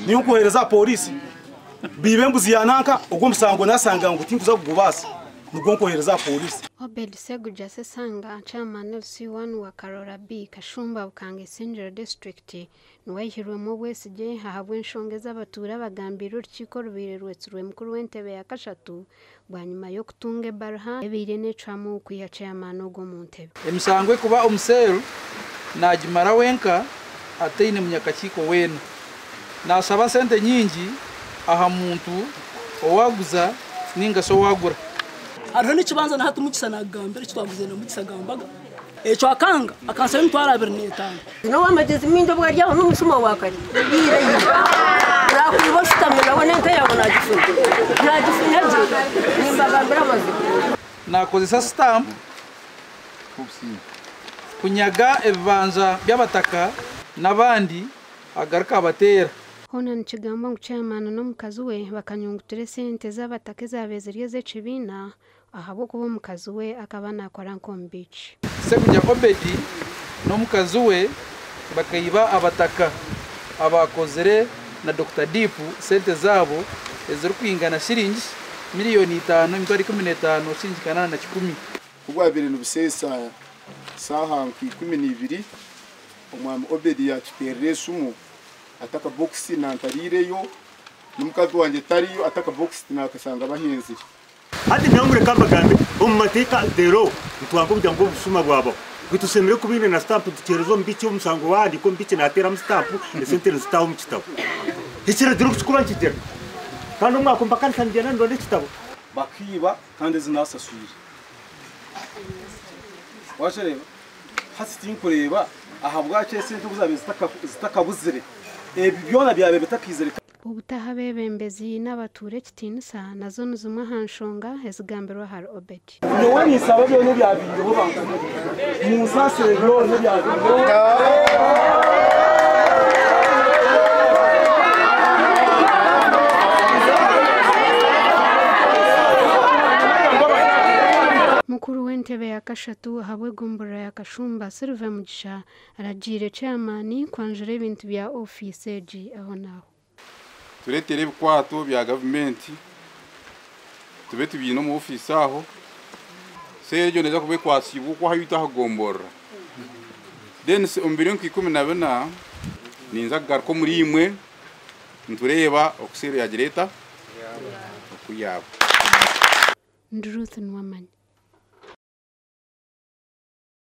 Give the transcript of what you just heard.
niyo kohereza polisi bibe mbuzi yananka ubwo musango nasanga ngo tinkuza kugubasa nuko kohereza polisi. Obed Seguja Sesanga chairman LC1 wa Karora B Kashumba Bukange Central District nuwahirwe mu Bwesige hahabwe nshongeza abatura bagambira urukiko rubirerwetswe mukuru w'entebe ya kashatu bwanyuma yo kutunge barha ebirene tramu kuya chairman ogo mu ntebe emisangwe kuba omuseru najimara wenka ateine munyakachiko wenu nasaba sente nyingi aha muntu owaguza ninga so wagura hariho n'ikibanza na hatu mukisana gambere kitwaguze na mukisagambaga echo akanga akansa y'intwara 25 no wamageze iminjo bwaryaho n'umusuma wakari yire rakubo sitamena wonente yabona nagifunye nimbagambira amazi nakozesa stamp kunyaga ebibanza by'abataka nabandi agaruka abatera hona nchigamba ngo chairman no mukazi we bakanyunguture sente z'abatake zabezeriye z'ecibina ahabo kubo mukazi we akaba nakora nkombici Seguja Obedi no mukazi we bakayiba abataka abakozere na Dr. Dipu sente zabo ezero kwingana shiringi miliyoni 5 mitwari 15 shingikana na 10 ubwa bintu bisesa saha 12 umwami Obedi yakiperesumu ataka box na ntarireyo n'umukazi wanje tariyo ataka box nakasanga bahinzi hadi namure kambagambe umumateka dero twakubya ngo busuma bwabo bitusemere kubine na stamp tukerezo mbici umusango wandi ko mbici natera mu stamp esentire zitaho mu kitabo hicira diro kukuba kitero kandi umwaka mpaka nsanjye ndone kitabo bakiba kandi zinasasuye washereba hasi kureba aha bwace sente kuzabe zitakabuzire byona byabe bitakizere ubutaha bebembezi n'abature kitinisa nazo nuzumwe hanshonga ezigambirwa har Obed no wani saba byo byabinde ho bantu musase byo byabinde mukuru w'entebe ya kashatu habwe gumbura ya Kashumba Silva Mugisha aragire chairman kwanjira ibintu bya office G aho naho turetere bikwato bya government tube tubino mu office aho sejo neza kube kwasibu ko hayita hagombora then umbiri nk'14 ninza garko muri imwe ntureba okusere ya direta okuyabo Ndruth Nwamanya